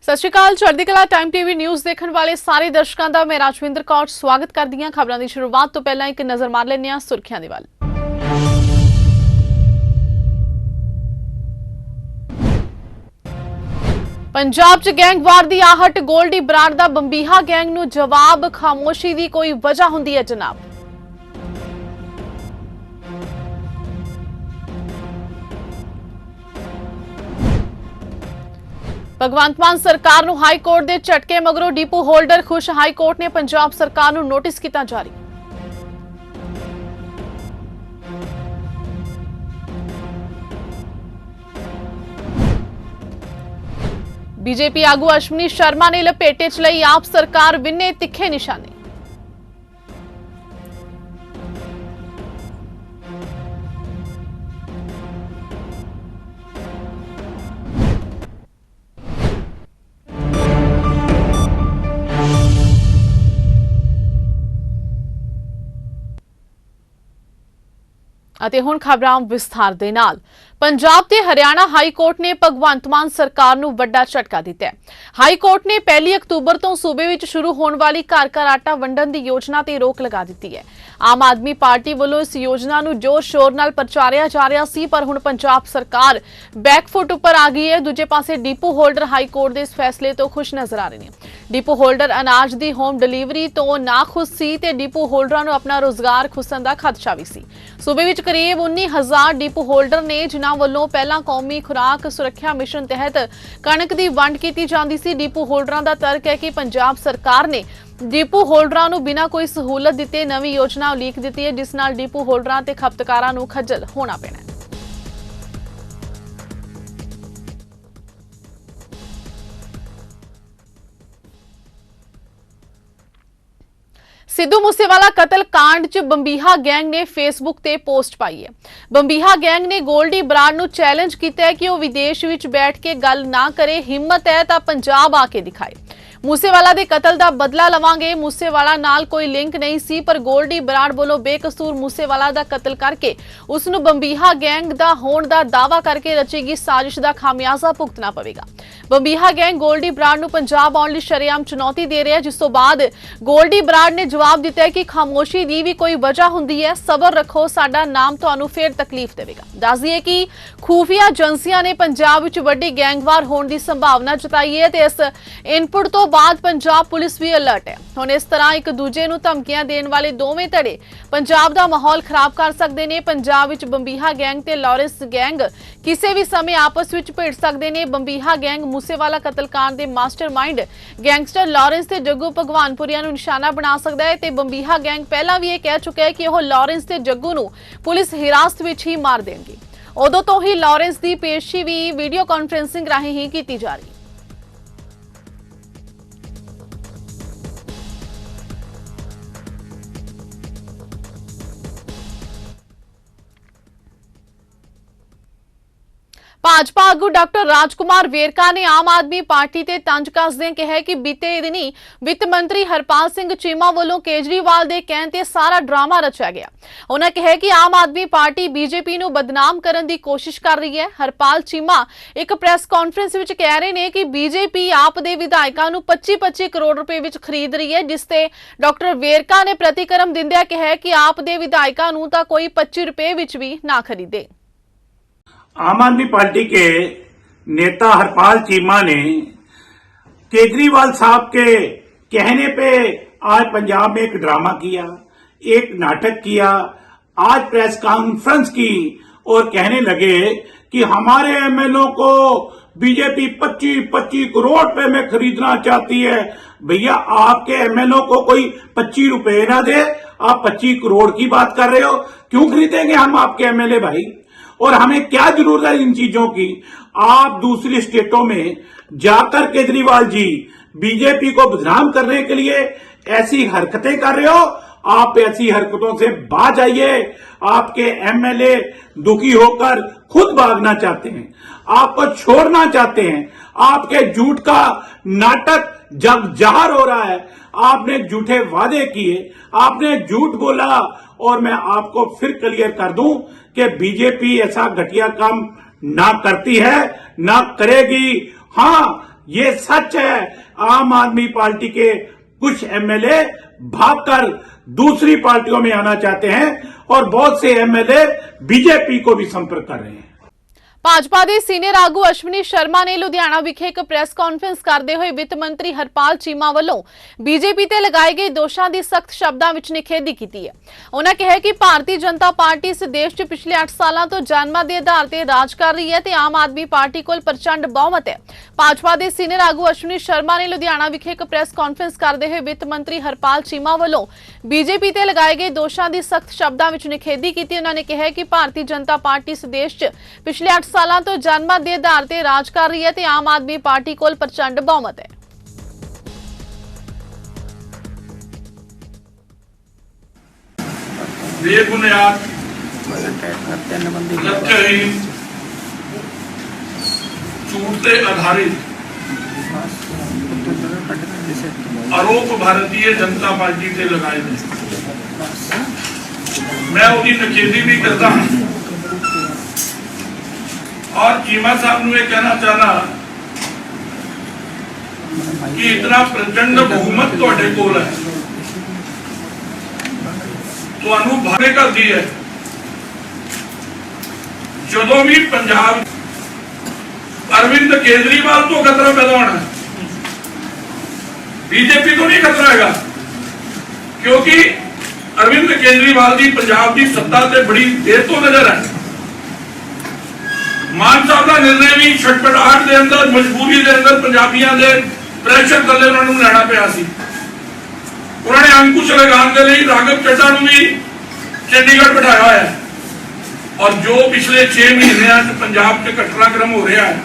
सत श्री अकाल। चढ़दी कला टाइम टीवी न्यूज़ देखने वाले सारे दर्शकों का मैं राजविंदर कौर स्वागत करती हां। खबरों की शुरुआत तो पहला एक नज़र मार लेने हां सुर्खियां दे वल। पंजाब च गैंगवार की आहट, गोल्डी बराड़ दा बंबीहा गैंग नूं जवाब, खामोशी की कोई वजह हुंदी है जनाब। भगवंत मान सरकार नूं हाई कोर्ट के झटके मगरों डिपो होल्डर खुश, हाई कोर्ट ने पंजाब सरकार नूं नोटिस किया जारी। बीजेपी आगू अश्विनी शर्मा ने लपेटे च लई आप सरकार, विन्ने तिखे निशाने। ਅਤੇ ਹੁਣ ਖਬਰਾਂ ਵਿਸਥਾਰ ਦੇ ਨਾਲ। पंजाब ते हरियाणा हाई कोर्ट ने भगवंत मान सरकार नूं वड्डा झटका दिता है। हाई कोर्ट ने 1 अक्तूबर तो सूबे विच शुरू होने वाली घर घर आटा वंडण दी योजना ते रोक लगा दी है। आम आदमी पार्टी वालों इस योजना नूं जोर शोर नाल प्रचारिया जा रहा सी, पर हुण पंजाब सरकार बैकफुट उपर आ गई है। दूजे पासे डिपो होल्डर हाई कोर्ट के इस फैसले तो खुश नजर आ रहे हैं। डिपो होल्डर अनाज की होम डिलीवरी तो ना खुश सी ते डिपो होल्डरां नूं अपना रोजगार खुसण दा खदशा भी सी। सूबे विच करीब 19,000 डिपो होल्डर ने जिन्हां ਵੱਲੋਂ ਪਹਿਲਾਂ ਕੌਮੀ ਖੁਰਾਕ ਸੁਰੱਖਿਆ ਮਿਸ਼ਨ ਤਹਿਤ ਕਣਕ ਦੀ ਵੰਡ ਕੀਤੀ ਜਾਂਦੀ ਸੀ। ਡਿਪੂ ਹੋਲਡਰਾਂ ਦਾ ਤਰਕ ਹੈ ਕਿ ਪੰਜਾਬ ਸਰਕਾਰ ਨੇ ਡਿਪੂ ਹੋਲਡਰਾਂ ਨੂੰ ਬਿਨਾਂ ਕੋਈ ਸਹੂਲਤ ਦਿੱਤੇ ਨਵੀਂ ਯੋਜਨਾ ਉਲੀਕ ਦਿੱਤੀ ਹੈ, ਜਿਸ ਨਾਲ ਡਿਪੂ ਹੋਲਡਰਾਂ ਤੇ ਖਪਤਕਾਰਾਂ ਨੂੰ ਖੱਜਲ ਹੋਣਾ ਪੈਣਾ ਹੈ। सिद्धू मूसेवाला कतल कांड च बंबीहा गैंग ने फेसबुक ते पोस्ट पाई है। बंबीहा गैंग ने गोल्डी बराड़ नूं चैलेंज किया है कि वह विदेश विच बैठ के गल ना करे, हिम्मत है तां पंजाब आके दिखाए। मूसेवाला दे कतल दा बदला लवांगे। मूसेवाला नाल कोई लिंक नहीं सी, पर गोल्डी बराड़ बोलो बेकसूर मूसेवाला दा कतल करके उसनूं बंबीहा गैंग दा होण दा दावा करके रचेगी साजिश दा खामियाजा भुगतना पवेगा। बंबीहा गैंग गोल्डी बराड़ नूं पंजाब आउण लई शरेआम चुनौती दे रहा है, जिस तो बाद गोल्डी बराड़ ने जवाब दिता है कि खामोशी दी भी कोई वजह हुंदी है, सबर रखो, साडा नाम तुहानूं फेर तकलीफ देवेगा। दस दईए कि खुफिया एजेंसियां ने पंजाब विच वड्डी गैंगवार होण दी संभावना जताई है ते इस इनपुट तो बाद पंजाब पुलिस भी अलर्ट है। हुण इस तरह एक दूजे नूं धमकियां देण वाले दोवें धड़े पंजाब दा माहौल खराब कर सकदे ने। पंजाब विच बंबीहा गैंग ते लॉरेंस गैंग किसी भी समय आपस विच भिड़ सकदे ने। बंबीहा गैंग मूसेवाला कतलकांड दे मास्टरमाइंड गैंगस्टर लॉरेंस ते जग्गू भगवानपुरिया नूं निशाना बना सकदा है ते बंबीहा गैंग पहला भी यह कह चुका है कि वह लॉरेंस ते जग्गू नूं पुलिस हिरासत विच ही मार देणगे। उदों तो ही लॉरेंस की पेशी भी वीडियो कॉन्फ्रेंसिंग राही ही की जा रही। भाजपा आगू डॉक्टर राजकुमार वेरका ने आम आदमी पार्टी ते तंज कसदे कहा कि बीते दिनी वित्त मंत्री हरपाल सिंह चीमा वालों केजरीवाल के कहने ते सारा ड्रामा रचा गया। उन्होंने कहा कि आम आदमी पार्टी बीजेपी नूं बदनाम करने की कोशिश कर रही है। हरपाल चीमा एक प्रेस कॉन्फ्रेंस में कह रहे हैं कि बीजेपी आप दे विधायकों नूं 25-25 करोड़ रुपए विच खरीद रही है, जिसते डॉक्टर वेरका ने प्रतिक्रम दिंदिया कहा कि आप दे विधायकों नूं तां कोई 25 रुपए विच भी ना खरीदे। आम आदमी पार्टी के नेता हरपाल चीमा ने केजरीवाल साहब के कहने पे आज पंजाब में एक ड्रामा किया, एक नाटक किया। आज प्रेस कॉन्फ्रेंस की और कहने लगे कि हमारे एमएलओ को बीजेपी 25-25 करोड़ रुपए में खरीदना चाहती है। भैया आपके एमएलओ को कोई 25 रुपए ना दे, आप 25 करोड़ की बात कर रहे हो। क्यों खरीदेंगे हम आपके एमएलए भाई? और हमें क्या जरूरत है इन चीजों की? आप दूसरी स्टेटों में जाकर केजरीवाल जी बीजेपी को बदनाम करने के लिए ऐसी हरकतें कर रहे हो। आप ऐसी हरकतों से बाज आइए। आपके एमएलए दुखी होकर खुद भागना चाहते हैं, आपको छोड़ना चाहते हैं। आपके झूठ का नाटक जग जाहिर हो रहा है। आपने झूठे वादे किए, आपने झूठ बोला, और मैं आपको फिर क्लियर कर दूं कि बीजेपी ऐसा घटिया काम ना करती है, ना करेगी। हां, ये सच है। आम आदमी पार्टी के कुछ एमएलए भागकर दूसरी पार्टियों में आना चाहते हैं और बहुत से एमएलए बीजेपी को भी संपर्क कर रहे हैं। ਭਾਜਪਾ ਦੇ ਸੀਨੀਅਰ ਆਗੂ ਅਸ਼ਵਨੀ ਸ਼ਰਮਾ ਨੇ ਲੁਧਿਆਣਾ ਵਿਖੇ ਇੱਕ ਪ੍ਰੈਸ ਕਾਨਫਰੰਸ ਕਰਦੇ ਹੋਏ ਵਿੱਤ ਮੰਤਰੀ ਹਰਪਾਲ ਚੀਮਾ ਵੱਲੋਂ ਬੀਜੇਪੀ ਤੇ ਲਗਾਏ ਗਏ ਦੋਸ਼ਾਂ ਦੀ ਸਖਤ ਸ਼ਬਦਾਂ ਵਿੱਚ ਨਿਖੇਧੀ ਕੀਤੀ ਹੈ। ਉਹਨਾਂ ਕਿਹਾ ਕਿ ਭਾਰਤੀ ਜਨਤਾ ਪਾਰਟੀ ਇਸ ਦੇਸ਼ 'ਚ ਪਿਛਲੇ 8 ਸਾਲਾਂ ਤੋਂ ਜਨਮਤ ਦੇ ਆਧਾਰ ਤੇ ਰਾਜ ਕਰ ਰਹੀ ਹੈ ਤੇ ਆਮ ਆਦਮੀ ਪਾਰਟੀ ਕੋਲ ਪ੍ਰਚੰਡ ਬਹੁਮਤ ਹੈ। ਭਾਜਪਾ ਦੇ ਸੀਨੀਅਰ ਆਗੂ ਅਸ਼ਵਨੀ ਸ਼ਰਮਾ ਨੇ ਲੁਧਿਆਣਾ ਵਿਖੇ ਇੱਕ ਪ੍ਰੈਸ ਕਾਨਫਰੰਸ ਕਰਦੇ ਹੋਏ ਵਿੱਤ ਮੰਤਰੀ ਹਰਪਾਲ ਚੀਮਾ ਵੱਲੋਂ ਬੀਜੇਪੀ ਤੇ ਲਗਾਏ ਗਏ ਦੋਸ਼ਾਂ ਦੀ ਸਖਤ ਸ਼ਬਦਾਂ ਵਿੱਚ ਨਿਖੇਧੀ ਕੀਤੀ। ਉਹਨਾਂ ਨੇ ਕਿਹਾ ਕਿ ਭਾਰਤੀ ਜਨਤਾ ਪਾਰਟੀ ਇਸ ਦੇਸ਼ 'ਚ ਪਿਛਲੇ 8 ਸਾਲਾਂ ਤੋਂ ਜਨਮਤ ਦੇ ਆਧਾਰ ਤੇ ਰਾਜ ਕਰ ਰਹੀ ਹੈ ਤੇ ਆਮ ਆਦਮੀ ਪਾਰਟੀ ਕੋਲ ਪ੍ਰਚੰਡ ਬਹੁਮਤ ਹੈ। ਬੇਬੁਨਿਆਦ ਤਥ्यहीन ਝੂਠ ਤੇ ਆਧਾਰਿਤ ਆਰੋਪ ਭਾਰਤੀ ਜਨਤਾ ਪਾਰਟੀ ਤੇ ਲਗਾਏ ਨੇ। ਮੈਂ ਉਹਦੀ ਨਿਖੇਧੀ ਵੀ ਕਰਦਾ ਹਾਂ और चीमा साहब ने कहना चाहना कि इतना प्रचंड बहुमत तुहाडे कोल है, तुहानू भावे करदी है। जदों भी पंजाब अरविंद केजरीवाल तो खतरा पैदा होना है, बीजेपी तो नहीं खतरा हैगा, क्योंकि अरविंद केजरीवाल की पंजाब की सत्ता से बड़ी देर तो नजर है। मान साहब का निर्णय भी छटपटाहट के अंदर मजबूरी के अंदर पंजाबियों के प्रेशर थले उन्होंने लैना पिया सी। उन्होंने अंकुश लगाने के लिए राघव चड्ढा भी चंडीगढ़ बिठाया है और जो पिछले 6 महीनों पंजाब के घटनाक्रम हो रहा है,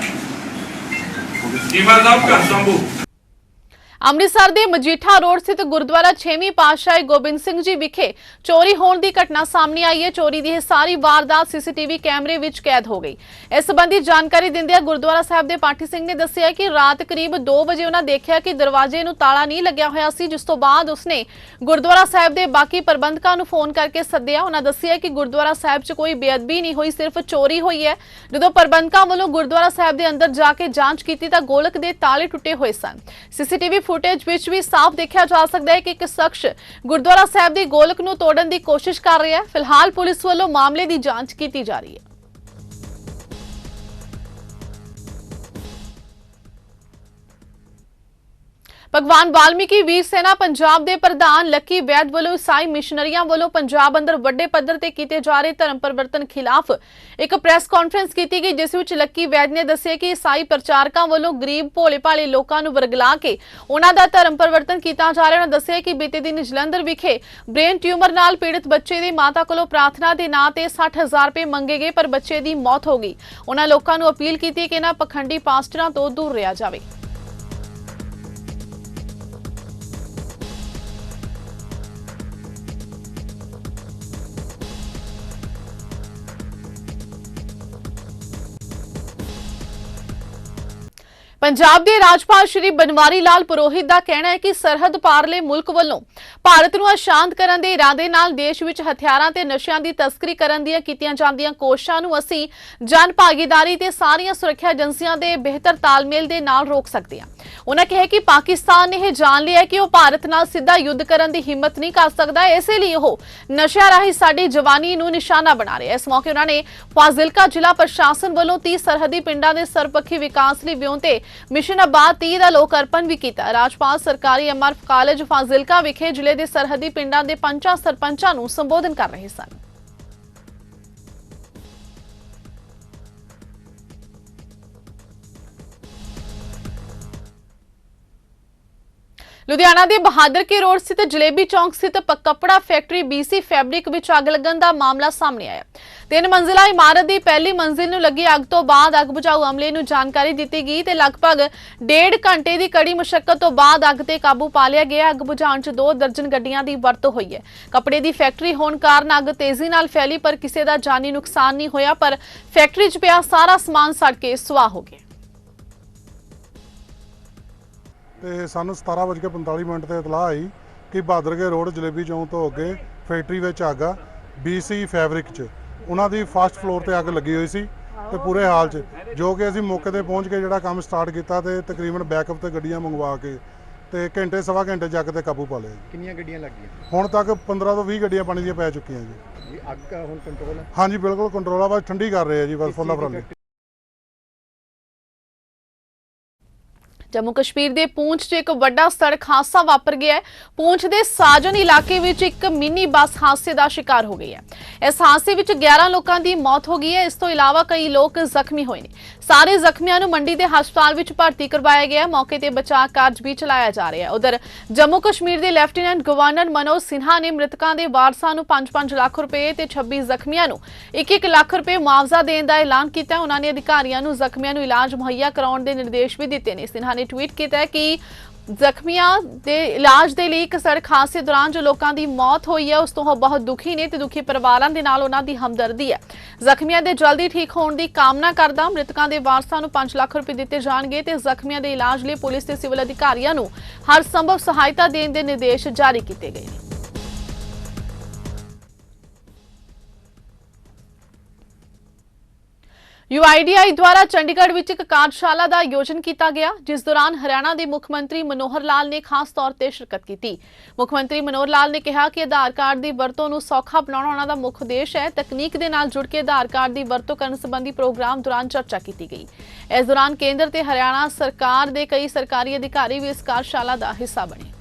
चीमा साहब घर संभो। ਅੰਮ੍ਰਿਤਸਰ ਦੇ ਮਜੀਠਾ ਰੋਡ ਸਥਿਤ ਗੁਰਦੁਆਰਾ 6ਵੀਂ ਪਾਤਸ਼ਾਹੀ ਗੋਬਿੰਦ ਸਿੰਘ ਜੀ ਵਿਖੇ ਚੋਰੀ ਹੋਣ ਦੀ ਘਟਨਾ ਸਾਹਮਣੇ ਆਈ ਹੈ। ਚੋਰੀ ਦੀ ਇਹ ਸਾਰੀ ਵਾਰਦਾਤ ਸੀਸੀਟੀਵੀ ਕੈਮਰੇ ਵਿੱਚ ਕੈਦ ਹੋ ਗਈ। ਇਸ ਸੰਬੰਧੀ ਜਾਣਕਾਰੀ ਦਿੰਦਿਆਂ ਗੁਰਦੁਆਰਾ ਸਾਹਿਬ ਦੇ ਪਾਠੀ ਸਿੰਘ ਨੇ ਦੱਸਿਆ ਕਿ ਰਾਤ ਕਰੀਬ 2 ਵਜੇ ਉਹਨਾਂ ਦੇਖਿਆ ਕਿ ਦਰਵਾਜ਼ੇ ਨੂੰ ਤਾਲਾ ਨਹੀਂ ਲੱਗਿਆ ਹੋਇਆ ਸੀ, ਜਿਸ ਤੋਂ ਬਾਅਦ ਉਸਨੇ ਗੁਰਦੁਆਰਾ ਸਾਹਿਬ ਦੇ ਬਾਕੀ ਪ੍ਰਬੰਧਕਾਂ ਨੂੰ ਫੋਨ ਕਰਕੇ ਸੱਦਿਆ। ਉਹਨਾਂ ਦੱਸਿਆ ਕਿ ਗੁਰਦੁਆਰਾ ਸਾਹਿਬ 'ਚ ਕੋਈ ਬੇਅਦਬੀ ਨਹੀਂ ਹੋਈ, ਸਿਰਫ ਚੋਰੀ ਹੋਈ ਹੈ। ਜਦੋਂ ਪ੍ਰਬੰਧਕਾਂ ਵੱਲੋਂ ਗੁਰਦੁਆਰਾ ਸਾਹਿਬ ਦੇ ਅੰਦਰ ਜਾ ਕੇ ਜਾਂਚ ਕੀਤੀ ਤਾਂ ਗੋਲਕ ਦੇ ਤਾਲੇ ਟੁੱਟੇ ਹੋਏ ਸਨ। ਸੀਸੀਟੀਵੀ ਫੁਟੇਜ ਵਿੱਚ ਵੀ ਸਾਫ਼ ਦੇਖਿਆ ਜਾ ਸਕਦਾ ਹੈ ਕਿ ਇੱਕ ਸ਼ਖਸ ਗੁਰਦੁਆਰਾ ਸਾਹਿਬ ਦੀ ਗੋਲਕ ਨੂੰ ਤੋੜਨ ਦੀ ਕੋਸ਼ਿਸ਼ ਕਰ ਰਿਹਾ ਹੈ। ਫਿਲਹਾਲ ਪੁਲਿਸ ਵੱਲੋਂ ਮਾਮਲੇ ਦੀ ਜਾਂਚ ਕੀਤੀ ਜਾ ਰਹੀ ਹੈ। ਭਗਵਾਨ ਵਾਲਮੀਕੀ ਵੀਰ ਸੈਨਾ ਪੰਜਾਬ ਦੇ ਪ੍ਰਧਾਨ ਲੱਕੀ ਵੈਦ ਵੱਲੋਂ ਈਸਾਈ ਮਿਸ਼ਨਰੀਆਂ ਵੱਲੋਂ ਪੰਜਾਬ ਅੰਦਰ ਵੱਡੇ ਪੱਧਰ ਤੇ ਕੀਤੇ ਜਾ ਰਹੇ ਧਰਮ ਪਰਿਵਰਤਨ ਖਿਲਾਫ ਇੱਕ ਪ੍ਰੈਸ ਕਾਨਫਰੰਸ ਕੀਤੀ ਗਈ, ਜਿਸ ਵਿੱਚ ਲੱਕੀ ਵੈਦ ਨੇ ਦੱਸਿਆ ਕਿ ਈਸਾਈ ਪ੍ਰਚਾਰਕਾਂ ਵੱਲੋਂ ਗਰੀਬ ਭੋਲੇ ਭਾਲੇ ਲੋਕਾਂ ਨੂੰ ਵਰਗਲਾ ਕੇ ਉਹਨਾਂ ਦਾ ਧਰਮ ਪਰਿਵਰਤਨ ਕੀਤਾ ਜਾ ਰਿਹਾ ਹੈ। ਉਹਨਾਂ ਦੱਸਿਆ ਕਿ ਬੀਤੇ ਦਿਨ ਜਲੰਧਰ ਵਿਖੇ ਬ੍ਰੇਨ ਟਿਊਮਰ ਨਾਲ ਪੀੜਤ ਬੱਚੇ ਦੀ ਮਾਤਾ ਕੋਲੋਂ ਪ੍ਰਾਰਥਨਾ ਦੇ ਨਾਂ ਤੇ 60,000 ਰੁਪਏ ਮੰਗੇ ਗਏ, ਪਰ ਬੱਚੇ ਦੀ ਮੌਤ ਹੋ ਗਈ। ਉਹਨਾਂ ਲੋਕਾਂ ਨੂੰ ਅਪੀਲ ਕੀਤੀ ਕਿ ਇਹਨਾਂ ਪਖੰਡੀ ਪਾਸਟਰਾਂ ਤੋਂ ਦੂਰ ਰਿਹਾ ਜਾਵੇ। ਪੰਜਾਬ ਦੇ ਰਾਜਪਾਲ ਸ਼੍ਰੀ ਬਨਵਾਰੀ ਲਾਲ ਪੁਰੋਹਿਤ ਦਾ ਕਹਿਣਾ ਹੈ ਕਿ ਸਰਹੱਦ ਪਾਰਲੇ ਮੁਲਕ ਵੱਲੋਂ ਭਾਰਤ ਨੂੰ ਅਸ਼ਾਂਤ ਕਰਨ ਦੇ ਇਰਾਦੇ ਨਾਲ ਦੇਸ਼ ਵਿੱਚ ਹਥਿਆਰਾਂ ਤੇ ਨਸ਼ਿਆਂ ਦੀ ਤਸਕਰੀ ਕਰਨ ਦੀਆਂ ਕੀਤੀਆਂ ਜਾਂਦੀਆਂ ਕੋਸ਼ਿਸ਼ਾਂ ਨੂੰ ਅਸੀਂ ਜਨ ਭਾਗੀਦਾਰੀ ਤੇ ਸਾਰੀਆਂ ਸੁਰੱਖਿਆ ਏਜੰਸੀਆਂ ਦੇ ਬਿਹਤਰ ਤਾਲਮੇਲ ਦੇ ਨਾਲ ਰੋਕ ਸਕਦੇ ਹਾਂ। ਉਹਨਾਂ ਕਿਹਾ ਕਿ ਪਾਕਿਸਤਾਨ ਨੇ ਇਹ ਜਾਣ ਲਿਆ ਕਿ ਉਹ ਭਾਰਤ ਨਾਲ ਸਿੱਧਾ ਯੁੱਧ ਕਰਨ ਦੀ ਹਿੰਮਤ ਨਹੀਂ ਕਰ ਸਕਦਾ, ਇਸੇ ਲਈ ਉਹ ਨਸ਼ਿਆਂ ਰਾਹੀਂ ਸਾਡੀ ਜਵਾਨੀ ਨੂੰ ਨਿਸ਼ਾਨਾ ਬਣਾ ਰਿਹਾ ਹੈ। ਇਸ ਮੌਕੇ ਉਹਨਾਂ ਨੇ ਫਾਜ਼ਿਲਕਾ ਜ਼ਿਲ੍ਹਾ ਪ੍ਰਸ਼ਾਸਨ ਵੱਲੋਂ 30 ਸਰਹੱਦੀ ਪਿੰਡਾਂ ਦੇ ਸਰਪੱਖੀ ਵਿਕਾਸ ਲਈ ਵਿਉਂਤ ਤੇ ਮਿਸ਼ਨ ਆਬਾਦ 30 ਦਾ ਲੋਕ ਅਰਪਣ ਵੀ ਕੀਤਾ। ਰਾਜਪਾਲ ਸਰਕਾਰੀ ਐਮਆਰਐਫ ਕਾਲਜ ਫਾਜ਼ਿਲਕਾ ਵਿਖੇ ਜ਼ਿਲ੍ਹੇ ਦੇ ਸਰਹੱਦੀ ਪਿੰਡਾਂ ਦੇ ਪੰਚਾਂ ਸਰਪੰਚਾਂ ਨੂੰ ਸੰਬੋਧਨ ਕਰ ਰਹੇ ਸਨ। ਲੁਧਿਆਣਾ ਦੇ ਬਹਾਦਰ ਕੇ ਰੋਡ ਸਥਿਤ ਜਲੇਬੀ ਚੌਂਕ ਸਥਿਤ ਕੱਪੜਾ ਫੈਕਟਰੀ BC ਫੈਬਰਿਕ ਵਿੱਚ ਅੱਗ ਲੱਗਣ ਦਾ ਮਾਮਲਾ ਸਾਹਮਣੇ ਆਇਆ। 3 ਮੰਜ਼ਿਲਾ ਇਮਾਰਤ ਦੀ ਪਹਿਲੀ ਮੰਜ਼ਿਲ ਨੂੰ ਲੱਗੀ ਅੱਗ ਤੋਂ ਬਾਅਦ ਅੱਗ ਬੁਝਾਊ ਅਮਲੇ ਨੂੰ ਜਾਣਕਾਰੀ ਦਿੱਤੀ ਗਈ ਤੇ ਲਗਭਗ 1.5 ਘੰਟੇ ਦੀ ਕੜੀ ਮੁਸ਼ੱਕਤ ਤੋਂ ਬਾਅਦ ਅੱਗ ਤੇ ਕਾਬੂ ਪਾ ਲਿਆ ਗਿਆ। ਅੱਗ ਬੁਝਾਉਣ 'ਚ 2 ਦਰਜਨ ਗੱਡੀਆਂ ਦੀ ਵਰਤੋਂ ਹੋਈ ਹੈ। ਕੱਪੜੇ ਦੀ ਫੈਕਟਰੀ ਹੋਣ ਕਾਰਨ ਅੱਗ ਤੇਜ਼ੀ ਨਾਲ ਫੈਲੀ, ਪਰ ਕਿਸੇ ਦਾ ਜਾਨੀ ਨੁਕਸਾਨ ਨਹੀਂ ਹੋਇਆ, ਪਰ ਫੈਕਟਰੀ 'ਚ ਪਿਆ ਸਾਰਾ ਸਮਾਨ ਸੜ ਕੇ ਸੁਆਹ ਹੋ ਗਿਆ। ਤੇ ਸਾਨੂੰ 17:45 ਤੇ ਇਤਲਾਹ ਆਈ ਕਿ ਬਹਾਦਰਕੇ ਰੋਡ ਜਲੇਬੀ ਚੌਂਕ ਤੋਂ ਅੱਗੇ ਫੈਕਟਰੀ ਵਿੱਚ ਅੱਗ ਆ BC ਫੈਬਰਿਕ 'ਚ। ਉਹਨਾਂ ਦੀ ਫਸਟ ਫਲੋਰ ਤੇ ਅੱਗ ਲੱਗੀ ਹੋਈ ਸੀ ਤੇ ਪੂਰੇ ਹਾਲ 'ਚ, ਜੋ ਕਿ ਅਸੀਂ ਮੌਕੇ ਤੇ ਪਹੁੰਚ ਕੇ ਜਿਹੜਾ ਕੰਮ ਸਟਾਰਟ ਕੀਤਾ ਤੇ ਤਕਰੀਬਨ ਬੈਕਅਪ ਤੇ ਗੱਡੀਆਂ ਮੰਗਵਾ ਕੇ ਤੇ ਘੰਟੇ ਸਵਾ ਘੰਟੇ ਜੱਗ ਤੇ ਕਾਬੂ ਪਾ ਲਿਆ ਜੀ। ਕਿੰਨੀਆਂ ਗੱਡੀਆਂ ਲੱਗੀਆਂ ਹੁਣ ਤੱਕ 15 ਤੋਂ 20 ਗੱਡੀਆਂ ਪਾਣੀ ਦੀਆਂ ਪੈ ਚੁੱਕੀਆਂ ਜੀ। ਜੀ? ਅੱਗ ਹੁਣ ਕੰਟਰੋਲ ਹੈ? ਹਾਂਜੀ ਬਿਲਕੁਲ ਕੰਟਰੋਲ ਆ, ਬਸ ਠੰਡੀ ਕਰ ਰਹੇ ਆ ਜੀ, ਬਸ ਫੁੱਲਾ ਫਰੰਦੀ। ਜੰਮੂ ਕਸ਼ਮੀਰ ਦੇ ਪੂੰਛ 'ਚ ਇੱਕ ਵੱਡਾ ਸੜਕ ਹਾਦਸਾ ਵਾਪਰ ਗਿਆ ਹੈ। ਪੂੰਛ ਦੇ ਸਾਜਨ ਇਲਾਕੇ ਵਿੱਚ ਇੱਕ ਮਿੰਨੀ ਬੱਸ ਹਾਦਸੇ ਦਾ ਸ਼ਿਕਾਰ ਹੋ ਗਈ ਹੈ। ਇਸ ਹਾਦਸੇ ਵਿੱਚ 11 ਲੋਕਾਂ ਦੀ ਮੌਤ ਹੋ ਗਈ ਹੈ। ਇਸ ਤੋਂ ਇਲਾਵਾ ਕਈ ਲੋਕ ਜ਼ਖਮੀ ਹੋਏ ਨੇ। ਸਾਰੇ ਜ਼ਖਮੀਆਂ ਨੂੰ ਮੰਡੀ ਦੇ ਹਸਪਤਾਲ ਵਿੱਚ ਭਰਤੀ ਕਰਵਾਇਆ ਗਿਆ ਹੈ। ਮੌਕੇ ਤੇ ਬਚਾਅ ਕਾਰਜ ਵੀ ਚਲਾਇਆ ਜਾ ਰਿਹਾ ਹੈ। ਉਧਰ ਜੰਮੂ ਕਸ਼ਮੀਰ ਦੇ ਲੈਫਟੀਨੈਂਟ ਗਵਰਨਰ ਮਨੋਜ ਸਿਨਹਾ ਨੇ ਮ੍ਰਿਤਕਾਂ ਦੇ ਵਾਰਸਾਂ ਨੂੰ 5-5 ਲੱਖ ਰੁਪਏ ਤੇ 26 ਜ਼ਖਮੀਆਂ ਨੂੰ 1-1 ਲੱਖ ਰੁਪਏ ਮੁਆਵਜ਼ਾ ਦੇਣ ਦਾ ਐਲਾਨ ਕੀਤਾ ਹੈ। ਉਹਨਾਂ ਨੇ ਅਧਿਕਾਰੀਆਂ ਨੂੰ ਜ਼ਖਮੀਆਂ ਨੂੰ ਇਲਾਜ ਮੁਹੱਈਆ ਕਰਾਉਣ ਦੇ ਨਿਰਦੇਸ਼ ਵੀ ਦਿੱਤੇ ਨੇ। ਸਿਨਹਾ ਨੇ ਟਵੀਟ ਕੀਤਾ ਹੈ ਕਿ ਜ਼ਖਮੀਆਂ ਦੇ ਇਲਾਜ ਦੇ ਲਈ ਇੱਕ ਸੜਕ ਹਾਦਸੇ ਦੌਰਾਨ ਜੋ ਲੋਕਾਂ ਦੀ ਮੌਤ ਹੋਈ ਹੈ ਉਸ ਤੋਂ ਉਹ ਬਹੁਤ ਦੁਖੀ ਨੇ ਤੇ ਦੁਖੀ ਪਰਿਵਾਰਾਂ ਦੇ ਨਾਲ ਉਹਨਾਂ ਦੀ ਹਮਦਰਦੀ ਹੈ। ਜ਼ਖਮੀਆਂ ਦੇ ਜਲਦੀ ਠੀਕ ਹੋਣ ਦੀ ਕਾਮਨਾ ਕਰਦਾ। ਮ੍ਰਿਤਕਾਂ ਦੇ ਵਾਰਸਾਂ ਨੂੰ 5 ਲੱਖ ਰੁਪਏ ਦਿੱਤੇ ਜਾਣਗੇ ਤੇ ਜ਼ਖਮੀਆਂ ਦੇ ਇਲਾਜ ਲਈ ਪੁਲਿਸ ਤੇ ਸਿਵਲ ਅਧਿਕਾਰੀਆਂ ਨੂੰ ਹਰ ਸੰਭਵ ਸਹਾਇਤਾ ਦੇਣ ਦੇ ਨਿਰਦੇਸ਼ ਜਾਰੀ ਕੀਤੇ ਗਏ ਨੇ। UIDAI ਦੁਆਰਾ ਚੰਡੀਗੜ੍ਹ ਵਿੱਚ ਇੱਕ ਕਾਰਜਸ਼ਾਲਾ ਦਾ ਆਯੋਜਨ ਕੀਤਾ ਗਿਆ, ਜਿਸ ਦੌਰਾਨ ਹਰਿਆਣਾ ਦੇ ਮੁੱਖ ਮੰਤਰੀ ਮਨੋਹਰ ਲਾਲ ਨੇ ਖਾਸ ਤੌਰ ਤੇ ਸ਼ਿਰਕਤ ਕੀਤੀ। ਮੁੱਖ ਮੰਤਰੀ ਮਨੋਹਰ ਲਾਲ ਨੇ ਕਿਹਾ ਕਿ ਆਧਾਰ ਕਾਰਡ ਦੀ ਵਰਤੋਂ ਨੂੰ ਸੌਖਾ ਬਣਾਉਣਾ ਉਹਨਾਂ ਦਾ ਮੁੱਖ ਉਦੇਸ਼ ਹੈ। ਤਕਨੀਕ ਦੇ ਨਾਲ ਜੁੜ ਕੇ ਆਧਾਰ ਕਾਰਡ ਦੀ ਵਰਤੋਂ ਕਰਨ ਸੰਬੰਧੀ ਪ੍ਰੋਗਰਾਮ ਦੌਰਾਨ ਚਰਚਾ ਕੀਤੀ ਗਈ। ਇਸ ਦੌਰਾਨ ਕੇਂਦਰ ਤੇ ਹਰਿਆਣਾ ਸਰਕਾਰ ਦੇ ਕਈ ਸਰਕਾਰੀ ਅਧਿਕਾਰੀ ਵੀ ਇਸ ਕਾਰਜਸ਼ਾਲਾ ਦਾ ਹਿੱਸਾ ਬਣੇ।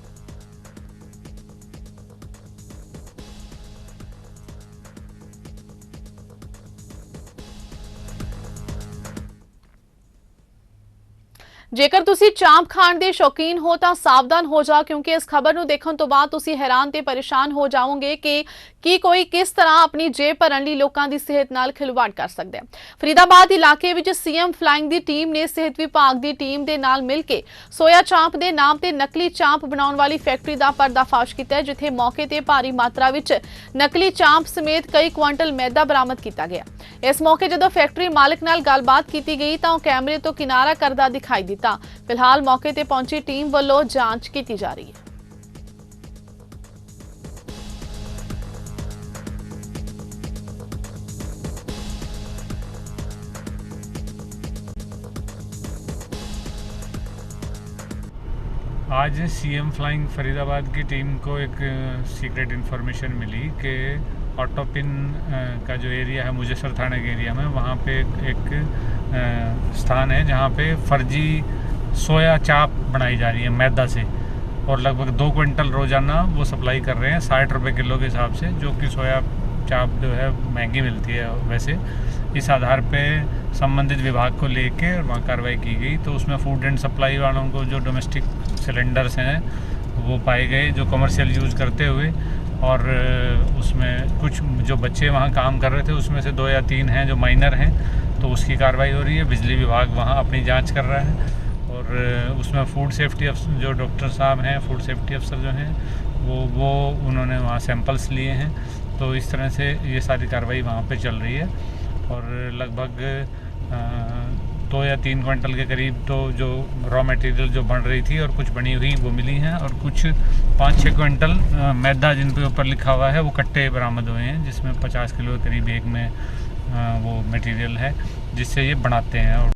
ਜੇਕਰ ਤੁਸੀਂ ਚਾਂਪ ਖਾਣ ਦੇ ਸ਼ੌਕੀਨ ਹੋ ਤਾਂ ਸਾਵਧਾਨ ਹੋ ਜਾਓ, ਕਿਉਂਕਿ ਇਸ ਖਬਰ ਨੂੰ ਦੇਖਣ ਤੋਂ ਬਾਅਦ ਤੁਸੀਂ ਹੈਰਾਨ ਤੇ ਪਰੇਸ਼ਾਨ ਹੋ ਜਾਓਗੇ ਕਿ ਕੋਈ ਕਿਸ ਤਰ੍ਹਾਂ ਆਪਣੀ ਜੇਬ ਭਰਨ ਲਈ ਲੋਕਾਂ ਦੀ ਸਿਹਤ ਨਾਲ ਖਿਲਵਾੜ ਕਰ ਸਕਦਾ ਹੈ। ਫਰੀਦਾਬਾਦ ਇਲਾਕੇ ਵਿੱਚ ਸੀਐਮ ਫਲਾਈਂਗ ਦੀ ਟੀਮ ਨੇ ਸਿਹਤ ਵਿਭਾਗ ਦੀ ਟੀਮ ਦੇ ਨਾਲ ਮਿਲ ਕੇ ਸੋਇਆ ਚਾਂਪ ਦੇ ਨਾਮ ਤੇ ਨਕਲੀ ਚਾਂਪ ਬਣਾਉਣ ਵਾਲੀ ਫੈਕਟਰੀ ਦਾ ਪਰਦਾਫਾਸ਼ ਕੀਤਾ ਹੈ, ਜਿੱਥੇ ਮੌਕੇ ਤੇ ਭਾਰੀ ਮਾਤਰਾ ਵਿੱਚ ਨਕਲੀ ਚਾਂਪ ਸਮੇਤ ਕਈ ਕੁਇੰਟਲ ਮੈਦਾ ਬਰਾਮਦ ਕੀਤਾ ਗਿਆ। ਇਸ ਮੌਕੇ ਜਦੋਂ ਫੈਕਟਰੀ ਮਾਲਕ ਨਾਲ ਗੱਲਬਾਤ ਕੀਤੀ ਗਈ ਤਾਂ ਉਹ ਕੈਮਰੇ ਤੋਂ ਕਿਨਾਰਾ ਕਰਦਾ ਦਿਖਾਈ ਦਿੱਤਾ। ਫਿਲਹਾਲ ਮੌਕੇ ਤੇ ਪਹੁੰਚੀ ਟੀਮ ਵੱਲੋਂ ਜਾਂਚ ਕੀਤੀ ਜਾ ਰਹੀ ਹੈ। आज सीएम फ्लाइंग फरीदाबाद की टीम को एक सीक्रेट इन्फॉर्मेशन मिली कि ऑटोपिन का जो एरिया है मुजस्सर थाने के एरिया में, वहाँ पे एक स्थान है जहाँ पे फर्जी सोया चाप बनाई जा रही है मैदा से, और लगभग 2 क्विंटल रोज़ाना वो सप्लाई कर रहे हैं 60 रुपये किलो के हिसाब से, जो कि सोया चाप जो है महंगी मिलती है वैसे। इस आधार पे संबंधित विभाग को लेके वहाँ कार्रवाई की गई, तो उसमें फूड एंड सप्लाई वालों को जो डोमेस्टिक सिलेंडर्स हैं वो पाए गए जो कमर्शियल यूज़ करते हुए, और उसमें कुछ जो बच्चे वहाँ काम कर रहे थे उसमें से 2 या 3 हैं जो माइनर हैं, तो उसकी कार्रवाई हो रही है। बिजली विभाग वहाँ अपनी जांच कर रहा है, और उसमें फूड सेफ्टी अफसर जो डॉक्टर साहब हैं, फूड सेफ्टी अफसर जो हैं वो उन्होंने वहाँ सैंपल्स लिए हैं। तो इस तरह से ये सारी कार्रवाई वहाँ पे चल रही है, और लगभग 2 या 3 क्विंटल के करीब तो जो रॉ मटेरियल जो बन रही थी और कुछ बनी हुई वो मिली हैं, और कुछ 5-6 क्विंटल मैदा जिन पे ऊपर लिखा हुआ है वो कट्टे बरामद हुए हैं, जिसमें 50 किलो के करीब एक में वो मटेरियल है जिससे ये बनाते हैं। और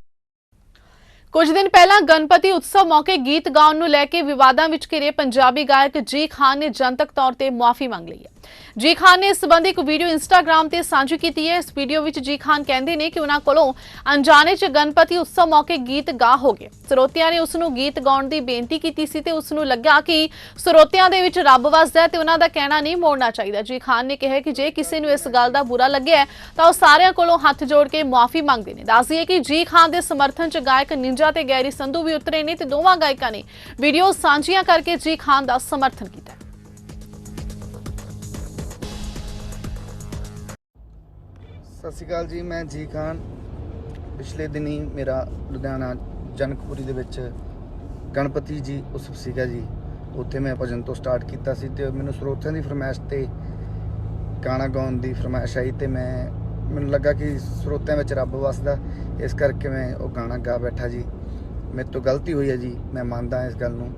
ਕੁਝ ਦਿਨ ਪਹਿਲਾਂ ਗਣਪਤੀ ਉਤਸਵ ਮੌਕੇ ਗੀਤ ਗਾਉਣ ਨੂੰ ਲੈ ਕੇ ਵਿਵਾਦਾਂ ਵਿੱਚ ਘਿਰੇ ਪੰਜਾਬੀ ਗਾਇਕ ਜੀ ਖਾਨ ਨੇ ਜਨਤਕ ਤੌਰ ਤੇ ਮੁਆਫੀ ਮੰਗ ਲਈ ਹੈ। ਜੀ ਖਾਨ ਨੇ ਇਸ ਸੰਬੰਧੀ ਇੱਕ ਵੀਡੀਓ ਇੰਸਟਾਗ੍ਰਾਮ ਤੇ ਸਾਂਝੀ ਕੀਤੀ ਹੈ। ਇਸ ਵੀਡੀਓ ਵਿੱਚ ਜੀ ਖਾਨ ਕਹਿੰਦੇ ਨੇ ਕਿ ਉਹਨਾਂ ਕੋਲੋਂ ਅਣਜਾਣੇ 'ਚ ਗਣਪਤੀ ਉਤਸਵ ਮੌਕੇ ਗੀਤ ਗਾ ਹੋ ਗਏ। ਸਰੋਤਿਆਂ ਨੇ ਉਸ ਨੂੰ ਗੀਤ ਗਾਉਣ ਦੀ ਬੇਨਤੀ ਕੀਤੀ ਸੀ ਤੇ ਉਸ ਨੂੰ ਲੱਗਾ ਕਿ ਸਰੋਤਿਆਂ ਦੇ ਵਿੱਚ ਰੱਬ ਵਸਦਾ ਹੈ ਤੇ ਉਹਨਾਂ ਦਾ ਕਹਿਣਾ ਨਹੀਂ ਮੋੜਨਾ ਚਾਹੀਦਾ। ਜੀ ਖਾਨ ਨੇ ਕਿਹਾ ਕਿ ਜੇ ਕਿਸੇ ਨੂੰ ਇਸ ਗੱਲ ਦਾ ਬੁਰਾ ਲੱਗਿਆ ਤਾਂ ਉਹ ਸਾਰਿਆਂ ਕੋਲੋਂ ਹੱਥ ਜੋੜ ਕੇ ਮੁਆਫੀ ਮੰਗਦੇ ਨੇ। ਦੱਸ ਦਈਏ ਕਿ ਜੀ ਖਾਨ ਦੇ ਸਮਰਥਨ 'ਚ ਗਾਇਕ ਨਿੰਜਾ ਤੇ ਗੈਰੀ ਸੰਧੂ ਵੀ ਉਤਰੇ ਨੇ ਤੇ ਦੋਵਾਂ ਗਾਇਕਾਂ ਨੇ ਵੀਡੀਓ ਸਾਂਝੀਆਂ ਕਰਕੇ ਜੀ ਖਾਨ ਦਾ ਸਮਰਥਨ ਕੀਤਾ। ਸਤਿ ਸ਼੍ਰੀ ਅਕਾਲ ਜੀ, ਮੈਂ ਜੀ ਖਾਨ। ਪਿਛਲੇ ਦਿਨੀ ਮੇਰਾ ਲੁਧਿਆਣਾ ਜਨਕਪੁਰੀ ਦੇ ਵਿੱਚ ਗਣਪਤੀ ਜੀ ਉਤਸਵ ਸੀਗਾ ਜੀ, ਉੱਥੇ ਮੈਂ ਭਜਨ ਤੋਂ ਸਟਾਰਟ ਕੀਤਾ ਸੀ ਤੇ ਮੈਨੂੰ ਸਰੋਤਿਆਂ ਦੀ ਫਰਮਾਇਸ਼ ਤੇ ਗਾਣਾ ਗਾਉਣ ਦੀ ਫਰਮਾਇਸ਼ ਆਈ ਤੇ ਮੈਨੂੰ ਲੱਗਾ ਕਿ ਸਰੋਤਿਆਂ ਵਿੱਚ ਰੱਬ ਵਸਦਾ, ਇਸ ਕਰਕੇ ਮੈਂ ਉਹ ਗਾਣਾ ਗਾ ਬੈਠਾ ਜੀ। ਮੇਰੇ ਤੋਂ ਗਲਤੀ ਹੋਈ ਹੈ ਜੀ, ਮੈਂ ਮੰਨਦਾ ਇਸ ਗੱਲ ਨੂੰ,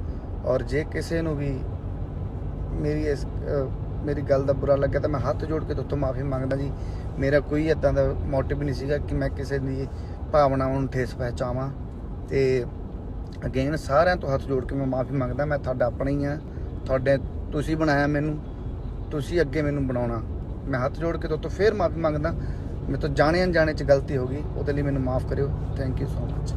ਔਰ ਜੇ ਕਿਸੇ ਨੂੰ ਵੀ ਮੇਰੀ ਇਸ ਮੇਰੀ ਗੱਲ ਦਾ ਬੁਰਾ ਲੱਗਿਆ ਤਾਂ ਮੈਂ ਹੱਥ ਜੋੜ ਕੇ ਤੁਹਾਤੋਂ ਮਾਫੀ ਮੰਗਦਾ ਜੀ। ਮੇਰਾ ਕੋਈ ਇੱਦਾਂ ਦਾ ਮੋਟਿਵ ਨਹੀਂ ਸੀਗਾ ਕਿ ਮੈਂ ਕਿਸੇ ਦੀ ਭਾਵਨਾਵਾਂ ਨੂੰ ਠੇਸ ਪਹੁੰਚਾਵਾਂ। ਤੇ ਅਗੇਨ ਸਾਰਿਆਂ ਤੋਂ ਹੱਥ ਜੋੜ ਕੇ ਮੈਂ ਮਾਫੀ ਮੰਗਦਾ। ਮੈਂ ਤੁਹਾਡਾ ਆਪਣਾ ਹੀ ਆ, ਤੁਹਾਡੇ ਤੁਸੀਂ ਬਣਾਇਆ ਮੈਨੂੰ, ਤੁਸੀਂ ਅੱਗੇ ਮੈਨੂੰ ਬਣਾਉਣਾ। ਮੈਂ ਹੱਥ ਜੋੜ ਕੇ ਤੁਹਾਤੋਂ ਫੇਰ ਮਾਫੀ ਮੰਗਦਾ। ਮੇਰੇ ਤੋਂ ਜਾਣੇ ਅਣਜਾਣੇ 'ਚ ਗਲਤੀ ਹੋ ਗਈ, ਉਹਦੇ ਲਈ ਮੈਨੂੰ ਮਾਫ ਕਰਿਓ। Thank you so much.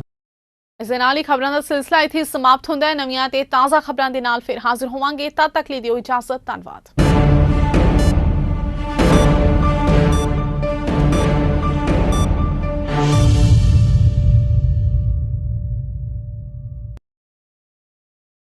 ਇਸ ਦੇ ਨਾਲ ਹੀ ਖਬਰਾਂ ਦਾ ਸਿਲਸਿਲਾ ਇੱਥੇ ਸਮਾਪਤ ਹੁੰਦਾ ਹੈ। ਨਵੀਆਂ ਤੇ ਤਾਜ਼ਾ ਖਬਰਾਂ ਦੇ ਨਾਲ ਫਿਰ ਹਾਜ਼ਰ ਹੋਵਾਂਗੇ। ਤਦ ਤੱਕ ਲਈ ਦਿਓ ਇਜਾਜ਼ਤ। ਧੰਨਵਾਦ।